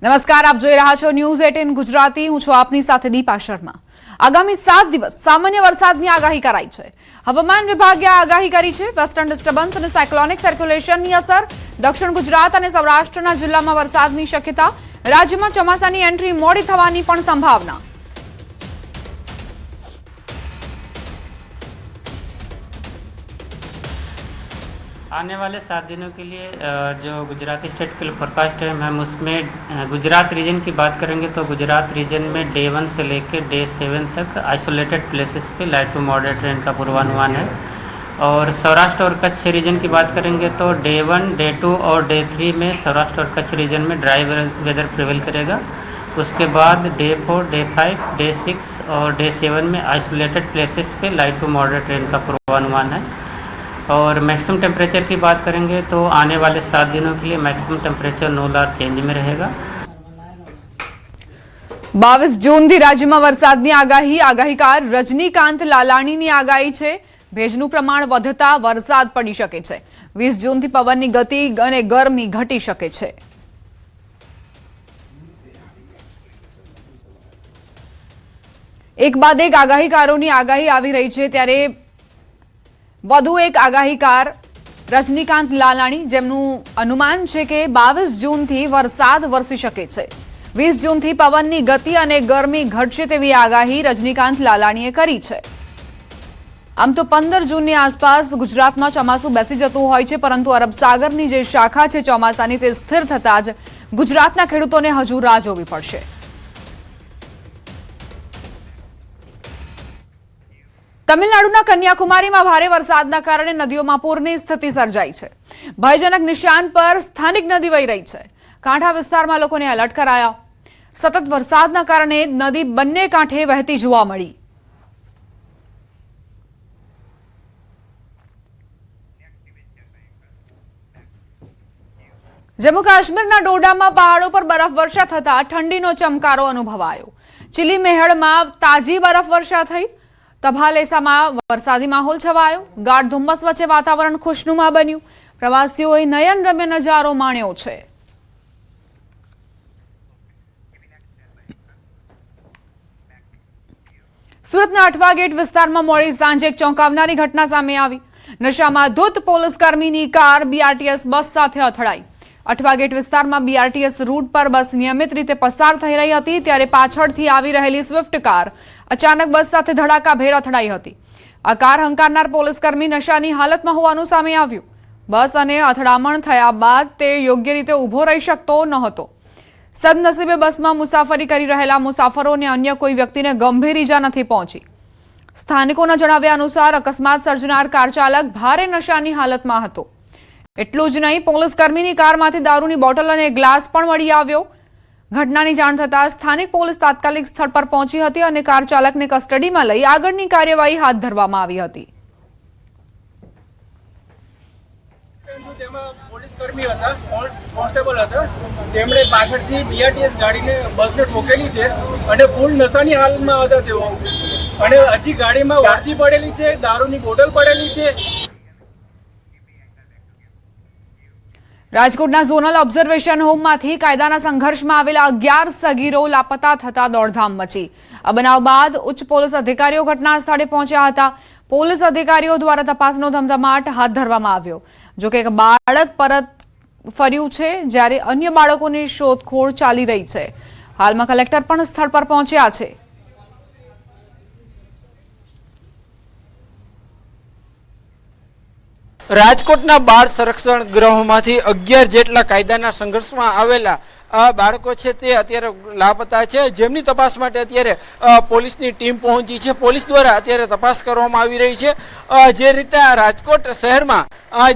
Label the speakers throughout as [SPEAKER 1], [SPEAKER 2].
[SPEAKER 1] નમસ્કાર, આપ જોઈ રહ્યા છો ન્યૂઝ 18 ગુજરાતી। હું છું આપની સાથે દીપા શર્મા। આગામી 7 દિવસ સામાન્ય વરસાદની આગાહી કરાઈ છે। હવામાન વિભાગે આગાહી કરી છે વેસ્ટર્ન ડિસ્ટર્બન્સ અને સાયક્લોનિક સર્ક્યુલેશનની અસર। દક્ષિણ ગુજરાત અને સૌરાષ્ટ્રના જિલ્લામાં વરસાદની શક્યતા। રાજ્યમાં ચોમાસાની એન્ટ્રી મોડી થવાની પણ સંભાવના।
[SPEAKER 2] आने वाले 7 दिनों के लिए जो गुजराती स्टेट के लिए फोरकास्ट है, हम उसमें गुजरात रीजन की बात करेंगे तो गुजरात रीजन में डे 1 से लेकर डे 7 तक आइसोलेटेड प्लेसेस पे लाइट टू मॉडरेट रेन का पूर्वानुमान है। और सौराष्ट्र और कच्छ रीजन की बात करेंगे तो डे 1, डे 2 और डे 3 में सौराष्ट्र और कच्छ रीजन में ड्राई वेदर प्रिवेल करेगा। उसके बाद डे 4, डे 5, डे 6 और डे 7 में आइसोलेटेड प्लेसेस पे लाइट टू मॉडरेट रेन का पूर्वानुमान है। और मैक्सिमम टेम्परेचर की बात करेंगे तो आने वाले 7 दिनों के लिए maximum temperature no large change में रहेगा।
[SPEAKER 1] 22 जूनથી રાજ્યમાં વરસાદની આગાહી। આગાહીકાર રજનીકાંત લાલાણીની આગાહી છે। ભેજનું પ્રમાણ વધતા વરસાદ પડી શકે છે। 20 જૂનથી પવનની ગતિ અને ગરમી ઘટી શકે છે। એક બાદ એક આગાહીકારોની આગાહી આવી રહી છે, ત્યારે વધુ એક આગાહીકાર રજનીકાંત લાલાણી, જેમનું અનુમાન છે કે 22 જૂનથી વરસાદ વરસી શકે છે। 20 જૂનથી પવનની ગતિ અને ગરમી ઘટશે તેવી આગાહી રજનીકાંત લાલાણીએ કરી છે। આમ તો 15 જૂનની આસપાસ ગુજરાતમાં ચોમાસું બેસી જતું હોય છે, પરંતુ અરબ સાગરની જે શાખા છે ચોમાસાની તે સ્થિર થતાં જ ગુજરાતના ખેડૂતોને હજુ રાહ જોવી પડશે। તમિલનાડુના કન્યાકુમારીમાં ભારે વરસાદના કારણે નદીઓમાં પૂરની સ્થિતિ સર્જાઈ છે। ભયજનક નિશાન પર સ્થાનિક નદી વહી રહી છે। કાંઠા વિસ્તારમાં લોકોને એલર્ટ કરાયા। સતત વરસાદના કારણે નદી બંને કાંઠે વહેતી જોવા મળી। જમ્મુ કાશ્મીરના ડોડામાં પહાડો પર બરફવર્ષા થતા ઠંડીનો ચમકારો અનુભવાયો। ચીલી મેહળમાં તાજી બરફવર્ષા થઈ। તભાલેસામાં વરસાદી માહોલ છવાયો। ગાઢ ધુમ્મસ વચ્ચે વાતાવરણ ખુશનુમા બન્યું। પ્રવાસીઓએ નયનરમ્ય નજારો માણ્યો છે। સુરતના અઠવા ગેટ વિસ્તારમાં મોડી સાંજે એક ચોંકાવનારી ઘટના સામે આવી। નશામાં ધૂત પોલીસ કર્મીની કાર બીઆરટીએસ બસ સાથે અથડાઈ। અઠવા ગેટ વિસ્તારમાં બીઆરટીએસ રૂટ પર બસ નિયમિત રીતે પસાર થઈ રહી હતી, ત્યારે પાછળથી આવી રહેલી સ્વિફ્ટ કાર અચાનક બસ સાથે ધડાકાભેર અથડાઈ હતી। આ કાર હંકારનાર પોલીસકર્મી નશાની હાલતમાં હોવાનું સામે આવ્યું। બસ અને અથડામણ થયા બાદ તે યોગ્ય રીતે ઊભો રહી શકતો નહોતો। સદનસીબે બસમાં મુસાફરી કરી રહેલા મુસાફરોને અન્ય કોઈ વ્યક્તિને ગંભીર ઈજા નથી પહોંચી। સ્થાનિકોના જણાવ્યા અનુસાર અકસ્માત સર્જનાર કાર ચાલક ભારે નશાની હાલતમાં હતો। એટલું જ નહીં, પોલીસકર્મીની કારમાંથી દારૂની બોટલ અને ગ્લાસ પણ મળી આવ્યો। ઘટનાની જાણ થતાં સ્થાનિક પોલીસ તાત્કાલિક સ્થળ પર પહોંચી હતી અને કાર ચાલકને કસ્ટડીમાં લઈ આગળની કાર્યવાહી હાથ ધરવામાં આવી હતી।
[SPEAKER 3] પોલીસકર્મી હતા, કોન્સ્ટેબલ હતા, તેમણે પાછળથી બીઆરટીએસ ગાડીને બસને ઠોકેલી છે અને ફૂલ નશાની હાલતમાં હતા તેઓ, અને હજી ગાડીમાં વર્દી પડેલી છે, દારૂની બોટલ પડેલી છે।
[SPEAKER 1] રાજકોટના ઝોનલ ઓબ્ઝર્વેશન હોમમાંથી કાયદાના સંઘર્ષમાં આવેલા 11 સગીરો લાપતા થતા દોડધામ મચી। આ બનાવ બાદ ઉચ્ચ પોલીસ અધિકારીઓ ઘટના સ્થળે પહોંચ્યા હતા। પોલીસ અધિકારીઓ દ્વારા તપાસનો ધમધમાટ હાથ ધરવામાં આવ્યો। જોકે એક બાળક પરત ફર્યું છે, જ્યારે અન્ય બાળકોની શોધખોળ ચાલી રહી છે। હાલમાં કલેક્ટર પણ સ્થળ પર પહોંચ્યા છે।
[SPEAKER 4] રાજકોટના બાળ સંરક્ષણ ગૃહમાંથી 11 જેટલા કાયદાના સંઘર્ષમાં આવેલા બાળકો છે તે અત્યારે લાપતા છે, જેમની તપાસ માટે અત્યારે પોલીસની ટીમ પહોંચી છે। પોલીસ દ્વારા અત્યારે તપાસ કરવામાં આવી રહી છે। જે રીતે રાજકોટ શહેરમાં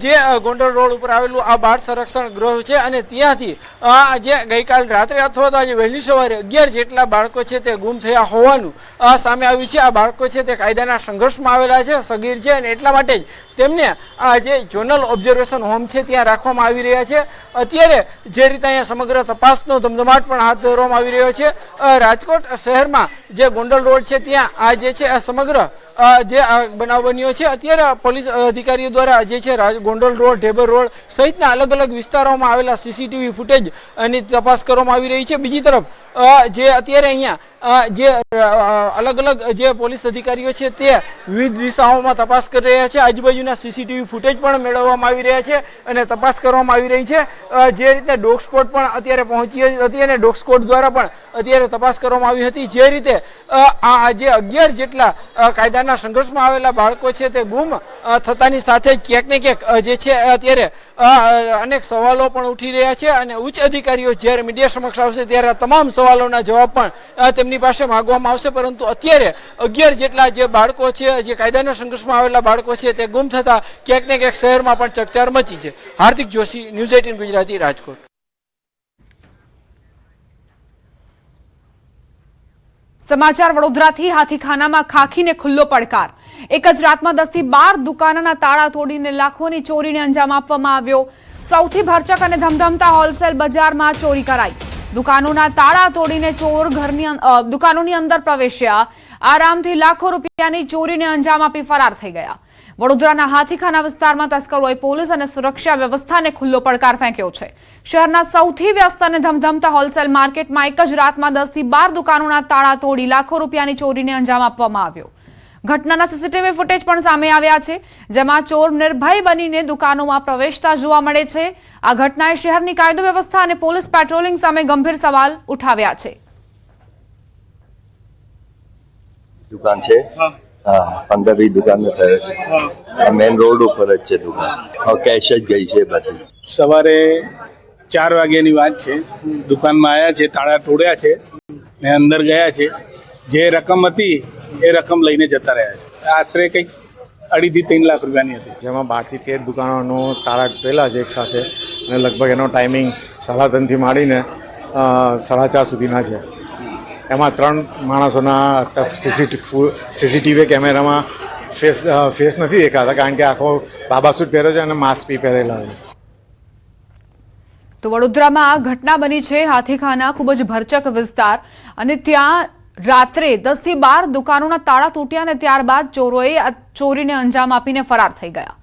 [SPEAKER 4] જે ગોંડલ રોડ ઉપર આવેલું આ બાળ સંરક્ષણ ગૃહ છે, અને ત્યાંથી જે ગઈકાલ રાત્રે અથવા તો આજે વહેલી સવારે 11 જેટલા બાળકો છે તે ગુમ થયા હોવાનું સામે આવ્યું છે। આ બાળકો છે તે કાયદાના સંઘર્ષમાં આવેલા છે, સગીર છે, અને એટલા માટે જ તેમને જે ઝોનલ ઓબ્ઝર્વેશન હોમ છે ત્યાં રાખવામાં આવી રહ્યા છે। અત્યારે જે રીતે અહીંયા સમગ્ર તપાસનો ધમધમાટ પણ હાથ ધરવામાં આવી રહ્યો છે। રાજકોટ શહેરમાં જે ગોંડલ રોડ છે ત્યાં આ જે છે આ સમગ્ર જે આ બનાવ બન્યો છે અત્યારે પોલીસ અધિકારીઓ દ્વારા જે છે ગોંડલ રોડ, ઢેબર રોડ સહિતના અલગ અલગ વિસ્તારોમાં આવેલા સીસીટીવી ફૂટેજ ની તપાસ કરવામાં આવી રહી છે. બીજી તરફ જે અત્યારે અહીંયા જે અલગ અલગ જે પોલીસ અધિકારીઓ છે તે વિવિધ દિશાઓમાં તપાસ કરી રહ્યા છે. આજુબાજુના સીસીટીવી ફૂટેજ પણ મેળવવામાં આવી રહ્યા છે અને તપાસ કરવામાં આવી રહી છે. જે રીતે ડોગ સ્કોડ પણ અત્યારે પહોંચી હતી અને ડોગ સ્કોડ દ્વારા પણ અત્યારે તપાસ કરવામાં આવી હતી. જે રીતે આ જે 11 જેટલા કાયદાના સંઘર્ષમાં આવેલા બાળકો છે તે ગુમ થતાની સાથે જ ક્યાંક ને ક્યાંક જે છે અત્યારે અનેક સવાલો પણ ઉઠી રહ્યા છે અને ઉચ્ચ અધિકારીઓ જ્યારે મીડિયા સમક્ષ આવશે ત્યારે તમામ સવાલોના જવાબ પણ તેમની પાસે માંગવામાં આવશે. પરંતુ અત્યારે 11 જેટલા જે બાળકો છે, જે કાયદાના સંઘર્ષમાં આવેલા બાળકો છે તે ગુમ થતા ક્યાંક ને ક્યાંક શહેરમાં પણ ચકચાર મચી છે. હાર્દિક જોશી, ન્યૂઝ 18 ગુજરાતી, રાજકોટ.
[SPEAKER 1] સમાચાર વડોદરાથી. હાથીખાનામાં ખાખીને ખુલ્લો પડકાર. એક જ રાતમાં 10 થી 12 દુકાનોના તાળા તોડીને લાખોની ચોરીને અંજામ આપવામાં આવ્યો. સૌથી ભરચક અને ધમધમતા હોલસેલ બજારમાં ચોરી કરાઈ. દુકાનોના તાળા તોડીને ચોર દુકાનોની અંદર પ્રવેશ્યા. આરામથી લાખો રૂપિયાની ચોરીને અંજામ આપી ફરાર થઈ ગયા. વડોદરાના હાથીખાના વિસ્તારમાં તસ્કરોએ પોલીસ અને સુરક્ષા વ્યવસ્થાને ખુલ્લો પડકાર ફેંક્યો છે. શહેરના સૌથી વ્યસ્ત અને ધમધમતા હોલસેલ માર્કેટમાં એક જ રાતમાં 10 થી 12 દુકાનોના તાળા તોડી લાખો રૂપિયાની ચોરીને અંજામ આપવામાં આવ્યો. ઘટનાના સીસીટીવી ફૂટેજ પણ સામે આવ્યા છે, જેમાં ચોર નિર્ભય બનીને દુકાનોમાં પ્રવેશતા જોવા મળે છે. આ ઘટનાએ શહેરની કાયદો વ્યવસ્થા અને પોલીસ પેટ્રોલિંગ સામે ગંભીર સવાલ ઉઠાવ્યા છે.
[SPEAKER 5] દુકાન છે, હા 15-20 દુકાન થયો છે. મેન રોડ ઉપર જ છે દુકાન. કેશ જ ગઈ છે બધી.
[SPEAKER 6] સવારે 4 વાગ્યાની વાત છે. દુકાનમાં આવ્યા છે, તાળા તોડ્યા છે ને અંદર ગયા છે. જે રકમ હતી એ રકમ લઈને જતા રહ્યા છે. આશરે કંઈક 2.5 થી 3 લાખ રૂપિયાની હતી.
[SPEAKER 7] જેમાં 12 થી 13 દુકાનોનો તાળા તોડેલા છે એક સાથે અને લગભગ એનો ટાઈમિંગ 3:30 થી માંડીને 4:30 સુધીના છે. એમાં 3 માણસોના સીસીટીવી કેમેરામાં ફેસ નથી દેખાતા, કારણ કે આખો બાબા સૂટ પહેર્યો છે અને માસ્ક બી પહેરેલા છે.
[SPEAKER 1] તો વડોદરામાં આ ઘટના બની છે. હાથીખાના ખૂબ જ ભરચક વિસ્તાર અને ત્યાં રાત્રે 10 થી 12 દુકાનોના તાળા તૂટ્યા અને ત્યારબાદ ચોરોએ આ ચોરીને અંજામ આપીને ફરાર થઈ ગયા.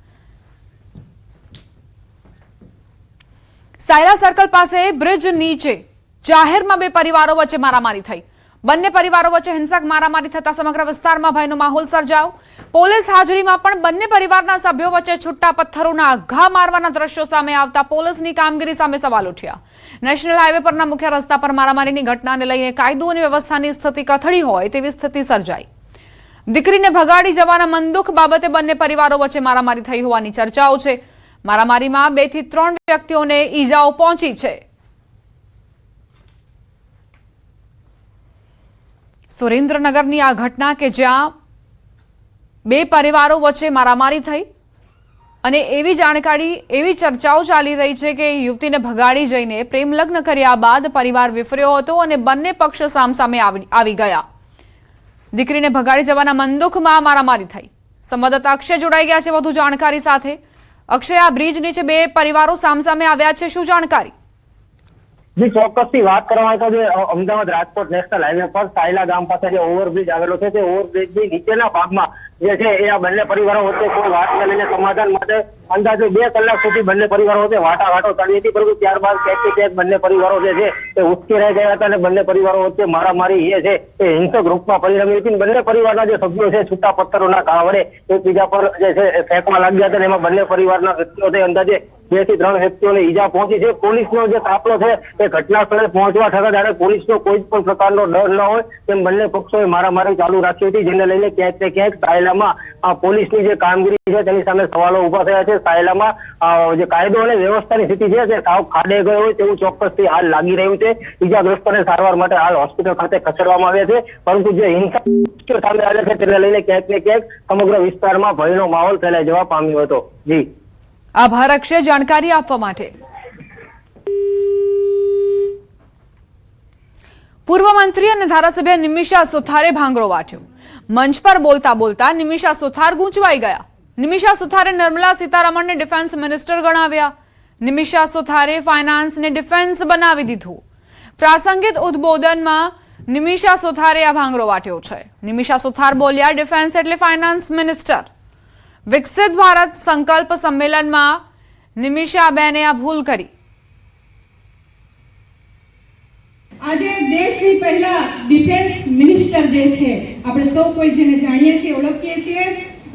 [SPEAKER 1] સાયરા સર્કલ પાસે બ્રિજ નીચે જાહેરમાં 2 પરિવારો વચ્ચે મારામારી થઈ. બંને પરિવારો વચ્ચે હિંસક મારામારી થતા સમગ્ર વિસ્તારમાં ભયનો માહોલ સર્જાયો. પોલીસ હાજરીમાં પણ બંને પરિવારના સભ્યો વચ્ચે છૂટા પથ્થરોના ઘા મારવાના દ્રશ્યો સામે આવતા પોલીસની કામગીરી સામે સવાલ ઉઠ્યા. નેશનલ હાઈવે પરના મુખ્ય રસ્તા પર મારામારીની ઘટનાને લઈને કાયદો અને વ્યવસ્થાની સ્થિતિ કથળી હોય તેવી સ્થિતિ સર્જાઈ. દીકરીને ભગાડી જવાના મનદુખ બાબતે બંને પરિવારો વચ્ચે મારામારી થઈ હોવાની ચર્ચાઓ છે. મારામારીમાં 2 થી 3 વ્યક્તિઓને ઈજાઓ પહોંચી છે. સુરેન્દ્રનગરની આ ઘટના કે જ્યાં 2 પરિવારો વચ્ચે મારામારી થઈ અને એવી ચર્ચાઓ ચાલી રહી છે કે યુવતીને ભગાડી જઈને પ્રેમ લગ્ન કર્યા બાદ પરિવાર વિફર્યો હતો અને બંને પક્ષ સામસામે આવી ગયા. દીકરીને ભગાડી જવાના મનદુખમાં મારામારી થઈ. સંવાદદાતા અક્ષય જોડાઈ ગયા છે વધુ જાણકારી સાથે. અક્ષય, આ બ્રિજ નીચે 2 પરિવારો સામસામે આવ્યા છે, શું જાણકારી?
[SPEAKER 8] જી, ચોક્કસથી વાત કરવામાં આવે તો જે અમદાવાદ રાજકોટ નેશનલ હાઈવે પર સાયલા ગામ પાસે જે ઓવરબ્રિજ આવેલો છે તે ઓવરબ્રિજની નીચેના ભાગમાં જે છે એ આ બંને પરિવારો વચ્ચે કોઈ વાતને લઈને સમાધાન માટે અંદાજે 2 કલાક સુધી બંને પરિવારો વચ્ચે વાટાઘાટો ચાલી હતી, પરંતુ ત્યારબાદ ક્યાંક બંને પરિવારો જે છે એ ઉશ્કેરાઈ ગયા હતા અને બંને પરિવારો વચ્ચે મારામારી જે છે એ હિંસક રૂપમાં પરિણમી હતી. બંને પરિવારના જે સભ્યો છે છૂટા પથ્થરોના ઘા વડે એકબીજા પર જે છે ફેંકવા લાગ્યા હતા અને એમાં બંને પરિવારના વ્યક્તિઓ છે અંદાજે 2 થી 3 વ્યક્તિઓને ઈજા પહોંચી છે. પોલીસનો જે કાફલો છે એ ઘટના સ્થળે પહોંચવા છતાં જ્યારે પોલીસનો કોઈ પણ પ્રકારનો ડર ન હોય તેમ બંને પક્ષોએ મારામારી ચાલુ રાખી હતી, જેને લઈને ક્યાંક ને ક્યાંક સાયલામાં પોલીસની જે કામગીરી છે તેની સામે સવાલો ઉભા થયા છે. સાયલામાં જે કાયદો અને વ્યવસ્થાની સ્થિતિ છે તે સાવ ખાડે ગયો હોય તેવું ચોક્કસથી હાલ લાગી રહ્યું છે. ઈજાગ્રસ્તોને સારવાર માટે હાલ હોસ્પિટલ ખાતે ખસેડવામાં આવ્યા છે, પરંતુ જે હિંસા સામે આવે છે તેને લઈને ક્યાંક ને ક્યાંક સમગ્ર વિસ્તારમાં ભયનો માહોલ ફેલાઈ જવા પામ્યો હતો. જી,
[SPEAKER 1] આભાર અક્ષય જાણકારી આપવા માટે. પૂર્વ મંત્રી અને ધારાસભ્ય નિમિષા સુથારે ભાંગરો વાટ્યો. મંચ પર બોલતા બોલતા નિમિષા સુથાર ગૂંચવાઈ ગયા. નિમિષા સુથારે નિર્મલા સીતારમણને ડિફેન્સ મિનિસ્ટર ગણાવ્યા. નિમિષા સુથારે ફાઇનાન્સને ડિફેન્સ બનાવી દીધું. પ્રાસંગિક ઉદ્બોધનમાં નિમિષા સુથારે આ ભાંગરો વાટ્યો છે. નિમિષા સુથાર બોલ્યા, ડિફેન્સ એટલે ફાઇનાન્સ મિનિસ્ટર. વિકસિત ભારત સંકલ્પ સંમેલનમાં નિમિષાબેને આ ભૂલ કરી.
[SPEAKER 9] આજે દેશની પહેલા ડિફેન્સ મિનિસ્ટર જે છે, આપણે સૌ કોઈ જેને જાણીએ છીએ, ઓળખીએ છીએ,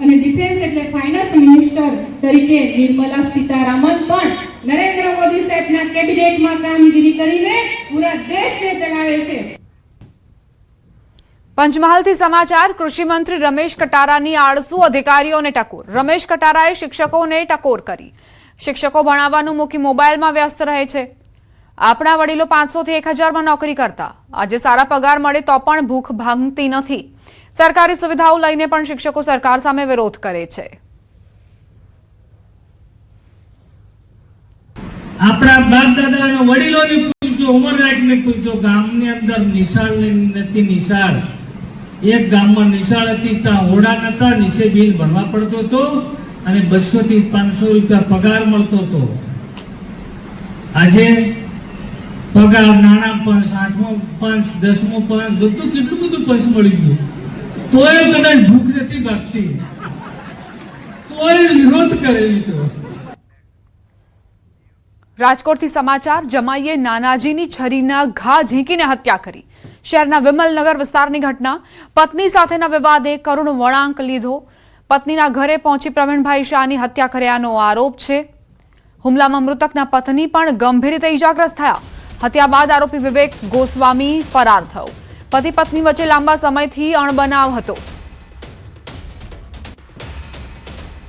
[SPEAKER 9] અને ડિફેન્સ એટલે ફાઇનાન્સ મિનિસ્ટર તરીકે નિર્મલા સીતારામન પણ નરેન્દ્ર મોદી સાહેબના કેબિનેટમાં કામગીરી કરીને પૂરા દેશને ચલાવે છે.
[SPEAKER 1] પંચમહાલથી સમાચાર. કૃષિ મંત્રી રમેશ કટારાની આળસુ અધિકારીઓને ટકોર. રમેશ કટારાએ શિક્ષકોને ટકોર કરી. શિક્ષકો ભણાવવાનું મૂકી મોબાઈલમાં વ્યસ્ત રહે છે. આપણા વડીલો 500 થી 1000માં નોકરી કરતા. આજે સારા પગાર મળે તો પણ ભૂખ ભાંગતી નથી. સરકારી સુવિધાઓ લઈને પણ શિક્ષકો સરકાર સામે વિરોધ કરે છે.
[SPEAKER 10] આપણા બાપ દાદાના વડીલોને પૂછો, ઉંમરલાયકને પૂછો, ગામની અંદર નિશાળ નથી. નિશાળ એક ગામમાં નિશાળ હતી, ત્યાં ઓરડા નતા, નીચે બિલ ભરવા પડતો હતો અને 200 થી 500 રૂપિયા પગાર મળતો હતો. આજે પગાર, નાણાં પંચ, 8મો પંચ, 10મો પંચ, બધું કેટલું બધું પંચ મળી ગયું, તોય કદાચ ભૂખ નથી ભાગતી, તોય વિરોધ કરે મિત્રો.
[SPEAKER 1] રાજકોટથી સમાચાર. જમાઈએ નાનાજીની છરીના ઘા ઝીંકીને હત્યા કરી. શહેરના વિમલનગર વિસ્તારની ઘટના. પત્ની સાથેના વિવાદે કરુણ વળાંક લીધો. પત્નીના ઘરે પહોંચી પ્રવીણભાઈ શાહની હત્યા કર્યાનો આરોપ છે. હુમલામાં મૃતકના પત્ની પણ ગંભીર રીતે ઇજાગ્રસ્ત થયા. હત્યા બાદ આરોપી વિવેક ગોસ્વામી ફરાર થયો. પતિ પત્ની વચ્ચે લાંબા સમયથી અણબનાવ હતો.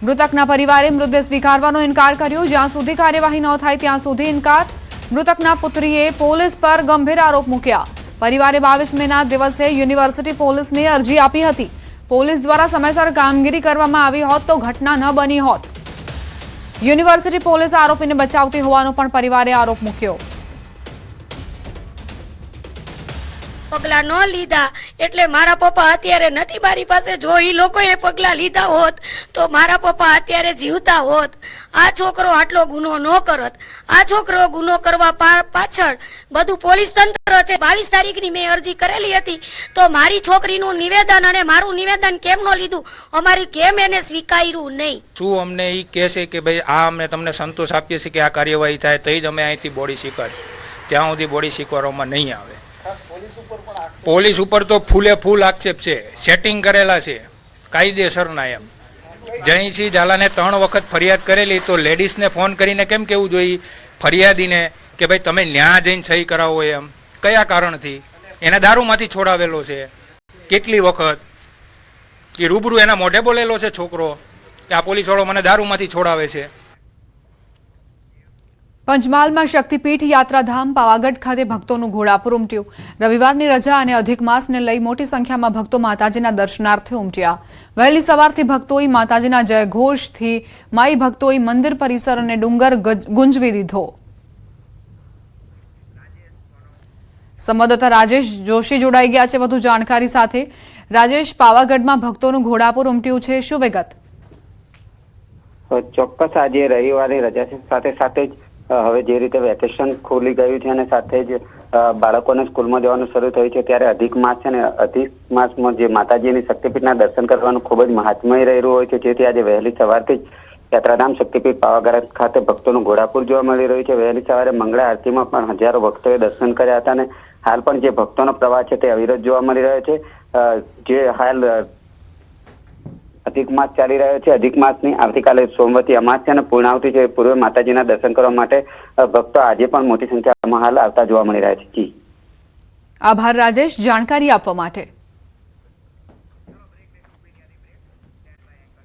[SPEAKER 1] મૃતકના પરિવારે મૃતદેહ સ્વીકારવાનો ઇનકાર કર્યો. જ્યાં સુધી કાર્યવાહી ન થાય ત્યાં સુધી ઇનકાર. મૃતકના પુત્રીએ પોલીસ પર ગંભીર આરોપ મૂક્યા. પરિવારે 22 મેના દિવસે યુનિવર્સિટી પોલીસને અરજી આપી હતી. પોલીસ દ્વારા સમયસર કામગીરી કરવામાં આવી હોત તો ઘટના ન બની હોત. યુનિવર્સિટી પોલીસ આરોપીને બચાવતી હોવાનો પણ પરિવારે આરોપ મૂક્યો.
[SPEAKER 11] પગલા ન લીધા એટલે મારા પપ્પા અત્યારે નથી મારી પાસે. જો એ લોકોએ પગલા લીધા હોત તો મારા પપ્પા અત્યારે જીવતા હોત. આ છોકરો આટલો ગુનો ન કરત. આ છોકરો ગુનો કરવા પાછળ બધું પોલીસ તંત્ર છે. 22 તારીખની મેં અરજી કરેલી હતી તો મારી છોકરીનું નિવેદન અને મારું નિવેદન કેમ ન લીધું, અમારી કેમ એને સ્વીકાર્યું નહીં.
[SPEAKER 12] શું અમને એ કહેશે કે ભાઈ આ અમે તમને સંતોષ આપીએ છીએ કે આ કાર્યવાહી થાય તો જ અમે અહીંથી બોડી સ્વીકારશું. ત્યાં સુધી બોડી સ્વીકારવામાં નહીં આવે. પોલીસ ઉપર તો ફૂલે ફૂલ આક્ષેપ છે. સેટિંગ કરેલા છે કાયદેસરના. એમ જયસિંહ ઝાલાને 3 વખત ફરિયાદ કરેલી તો લેડીઝને ફોન કરીને કેમ કહેવું જોઈએ ફરિયાદીને કે ભાઈ તમે ન્યા જઈને સહી કરાવો? એમ કયા કારણથી? એને દારૂમાંથી છોડાવેલો છે. કેટલી વખત એ રૂબરૂ એના મોઢે બોલેલો છે છોકરો કે આ પોલીસવાળો મને દારૂમાંથી છોડાવે છે.
[SPEAKER 1] પંચમહાલમાં શક્તિપીઠ યાત્રાધામ પાવાગઢ ખાતે ભક્તોનું ઘોડાપુર ઉમટ્યું. રવિવારની રજા અને અધિક માસને લઈ મોટી સંખ્યામાં ભક્તો માતાજીના દર્શનાર્થે ઉમટ્યા. વહેલી સવારથી ભક્તોએ માતાજીના જયઘોષથી માઈ ભક્તોએ મંદિર પરિસર અને ડુંગર ગુંજવી દીધો. સંવાદદાતા રાજેશ જોશી જોડાઈ ગયા છે વધુ જાણકારી સાથે. રાજેશ, પાવાગઢમાં ભક્તોનું ઘોડાપુર ઉમટ્યું છે, શું વિગત?
[SPEAKER 13] ચોક્કસ આજે રવિવારની રજા સાથે સાથે જ હવે જે રીતે વેકેશન ખુલી ગયું છે અને સાથે જ બાળકોને સ્કૂલમાં જવાનું શરૂ થયું છે ત્યારે અધિક માસ છે ને અધિક માસમાં જે માતાજીની શક્તિપીઠના દર્શન કરવાનું ખૂબ જ મહાત્મય રહેલું હોય છે. જેથી આજે વહેલી સવારથી જ યાત્રાધામ શક્તિપીઠ પાવાગઢ ખાતે ભક્તોનું ઘોડાપુર જોવા મળી રહ્યું છે. વહેલી સવારે મંગળા આરતીમાં પણ હજારો ભક્તોએ દર્શન કર્યા હતા અને હાલ પણ જે ભક્તોનો પ્રવાહ છે તે અવિરત જોવા મળી રહ્યો છે. જે હાલ અધિક માસ ચાલી રહ્યો છે. અધિક માસની આવતીકાલે સોમવતી અમાસ્યા અને પૂર્ણાવતી છે. પૂર્વે માતાજીના દર્શન કરવા માટે ભક્તો આજે પણ મોટી સંખ્યામાં હાલ આવતા જોવા મળી રહ્યા છે. જી
[SPEAKER 1] આભાર રાજેશ, જાણકારી આપવા માટે.